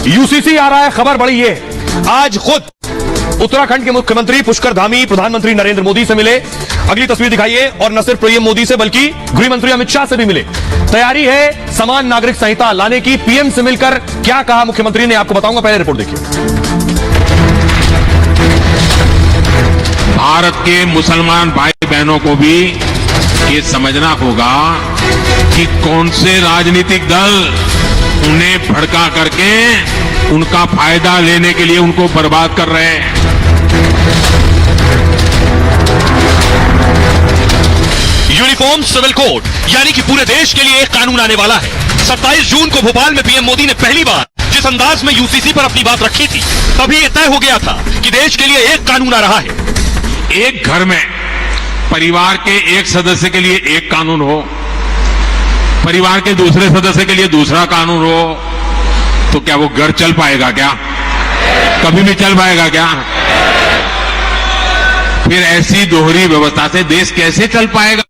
UCC आ रहा है, खबर बड़ी ये, आज खुद उत्तराखंड के मुख्यमंत्री पुष्कर धामी प्रधानमंत्री नरेंद्र मोदी से मिले। अगली तस्वीर दिखाइए। और न सिर्फ पीएम मोदी से बल्कि गृह मंत्री अमित शाह से भी मिले। तैयारी है समान नागरिक संहिता लाने की। पीएम से मिलकर क्या कहा मुख्यमंत्री ने, आपको बताऊंगा, पहले रिपोर्ट देखिए। भारत के मुसलमान भाई बहनों को भी ये समझना होगा कि कौन से राजनीतिक दल उन्हें भड़का करके उनका फायदा लेने के लिए उनको बर्बाद कर रहे हैं। यूनिफॉर्म सिविल कोड यानी कि पूरे देश के लिए एक कानून आने वाला है। 27 जून को भोपाल में पीएम मोदी ने पहली बार जिस अंदाज में यूसीसी पर अपनी बात रखी थी, तभी यह तय हो गया था कि देश के लिए एक कानून आ रहा है। एक घर में परिवार के एक सदस्य के लिए एक कानून हो, परिवार के दूसरे सदस्य के लिए दूसरा कानून हो, तो क्या वो घर चल पाएगा? क्या कभी भी चल पाएगा क्या? फिर ऐसी दोहरी व्यवस्था से देश कैसे चल पाएगा?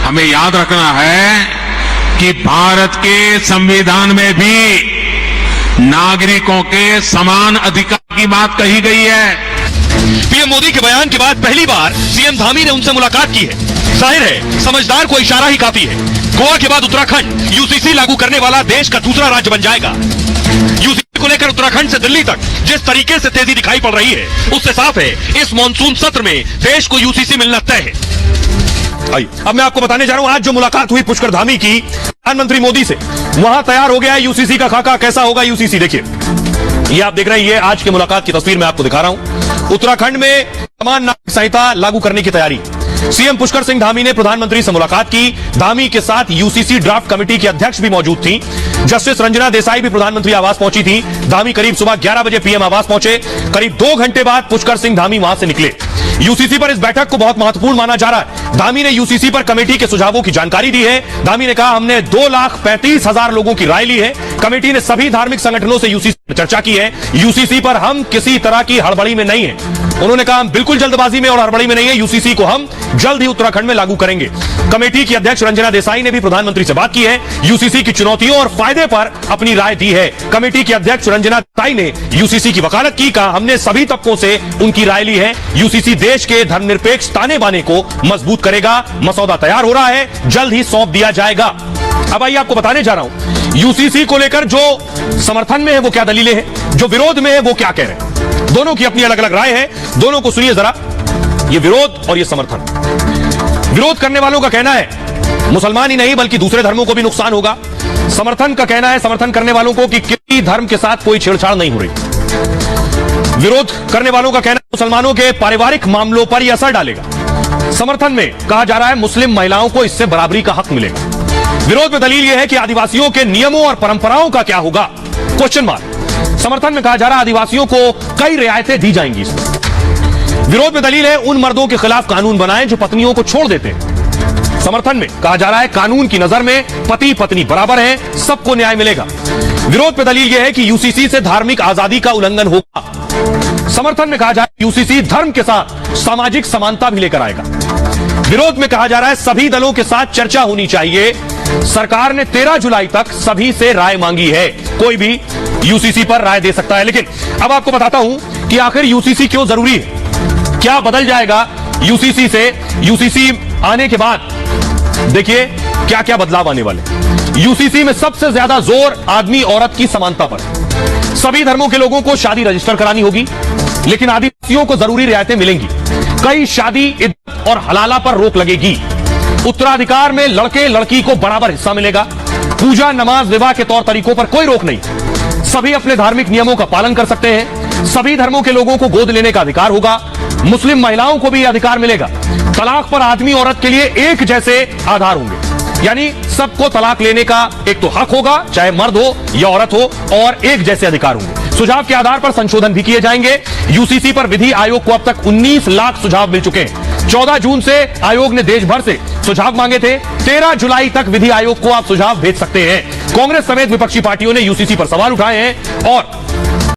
हमें याद रखना है कि भारत के संविधान में भी नागरिकों के समान अधिकार की बात कही गई है। पीएम मोदी के बयान के बाद पहली बार सीएम धामी ने उनसे मुलाकात की है। जाहिर है समझदार को इशारा ही काफी है। गोवा के बाद उत्तराखंड यूसीसी लागू करने वाला देश का दूसरा राज्य बन जाएगा। यूसीसी को लेकर उत्तराखंड से दिल्ली तक जिस तरीके से तेजी दिखाई पड़ रही है, उससे साफ है इस मॉनसून सत्र में देश को यूसीसी मिलना तय है। अब मैं आपको बताने जा रहा हूं, आज जो मुलाकात हुई पुष्कर धामी की प्रधानमंत्री मोदी से, वहां तैयार हो गया है यूसीसी का खाका। कैसा होगा यूसीसी, देखिए। ये आप देख रहे हैं, ये आज की मुलाकात की तस्वीर मैं आपको दिखा रहा हूं। उत्तराखंड में समान नागरिक संहिता लागू करने की तैयारी। सीएम पुष्कर सिंह धामी ने प्रधानमंत्री से मुलाकात की। धामी के साथ यूसीसी ड्राफ्ट कमेटी की अध्यक्ष भी मौजूद थी। जस्टिस रंजना देसाई भी प्रधानमंत्री आवास पहुंची थी। धामी करीब सुबह 11 बजे पीएम आवास पहुंचे। करीब 2 घंटे बाद पुष्कर सिंह धामी वहां से निकले। यूसीसी पर इस बैठक को बहुत महत्वपूर्ण माना जा रहा है। धामी ने यूसीसी पर कमेटी के सुझावों की जानकारी दी है। धामी ने कहा, हमने 2,35,000 लोगों की राय ली है। कमेटी ने सभी धार्मिक संगठनों से यूसीसी पर चर्चा की है। यूसीसी पर हम किसी तरह की हड़बड़ी में नहीं है। उन्होंने कहा, हम बिल्कुल जल्दबाजी में और हड़बड़ी में नहीं है। यूसीसी को हम जल्द ही उत्तराखंड में लागू करेंगे। कमेटी की अध्यक्ष रंजना देसाई ने भी प्रधानमंत्री से बात की है। यूसीसी की चुनौतियों और फायदे पर अपनी राय दी है। कमेटी की अध्यक्ष रंजना देसाई ने यूसीसी की वकालत की। कहा, हमने सभी तबकों से उनकी राय ली है। यूसीसी देश के धर्मनिरपेक्ष ताने बाने को मजबूत करेगा। मसौदा तैयार हो रहा है, जल्द ही सौंप दिया जाएगा। अब आइए आपको बताने जा रहा हूं यूसीसी को लेकर जो समर्थन में है वो क्या दलीलें हैं, जो विरोध में है वो क्या कह रहे हैं। दोनों की अपनी अलग अलग राय है, दोनों को सुनिए जरा। ये विरोध और ये समर्थन। विरोध करने वालों का कहना है मुसलमान ही नहीं बल्कि दूसरे धर्मों को भी नुकसान होगा। समर्थन का कहना है, समर्थन करने वालों को, कि किसी धर्म के साथ कोई छेड़छाड़ नहीं हो रही। विरोध करने वालों का कहना है मुसलमानों के पारिवारिक मामलों पर यह असर डालेगा। समर्थन में कहा जा रहा है मुस्लिम महिलाओं को इससे बराबरी का हक मिलेगा। विरोध में दलील यह है कि आदिवासियों के नियमों और परंपराओं का क्या होगा, क्वेश्चन मार्क। समर्थन में कहा जा रहा है आदिवासियों को कई रियायतें दी जाएंगी। विरोध में दलील है उन मर्दों के खिलाफ कानून बनाएं जो पत्नियों को छोड़ देते हैं। समर्थन में कहा जा रहा है कानून की नजर में पति पत्नी बराबर हैं, सबको न्याय मिलेगा। विरोध में दलील यह है कि यूसीसी से धार्मिक आजादी का उल्लंघन होगा। समर्थन में कहा जा रहा है यूसीसी धर्म के साथ सामाजिक समानता भी लेकर आएगा। विरोध में कहा जा रहा है सभी दलों के साथ चर्चा होनी चाहिए। सरकार ने 13 जुलाई तक सभी से राय मांगी है। कोई भी यूसीसी पर राय दे सकता है। लेकिन अब आपको बताता हूं कि आखिर यूसीसी क्यों जरूरी है, क्या बदल जाएगा यूसीसी से। यूसीसी आने के बाद देखिए क्या क्या बदलाव आने वाले। यूसीसी में सबसे ज्यादा जोर आदमी औरत की समानता पर। सभी धर्मों के लोगों को शादी रजिस्टर करानी होगी, लेकिन आदिवासियों को जरूरी रियायतें मिलेंगी। कई शादी इद्दत और हलाला पर रोक लगेगी। उत्तराधिकार में लड़के लड़की को बराबर हिस्सा मिलेगा। पूजा नमाज विवाह के तौर तरीकों पर कोई रोक नहीं। सभी अपने धार्मिक नियमों का पालन कर सकते हैं। सभी धर्मों के लोगों को गोद लेने का अधिकार होगा। मुस्लिम महिलाओं को भी अधिकार मिलेगा। तलाक पर आदमी औरत के लिए एक जैसे आधार होंगे, यानी सबको तलाक लेने का एक तो हक होगा, चाहे मर्द हो या औरत हो, और एक जैसे अधिकार होंगे। सुझाव के आधार पर संशोधन भी किए जाएंगे। यूसीसी पर विधि आयोग को अब तक 19 लाख सुझाव मिल चुके हैं। 14 जून से आयोग ने देश भर से सुझाव मांगे थे। 13 जुलाई तक विधि आयोग को आप सुझाव भेज सकते हैं। कांग्रेस समेत विपक्षी पार्टियों ने यूसीसी पर सवाल उठाए हैं और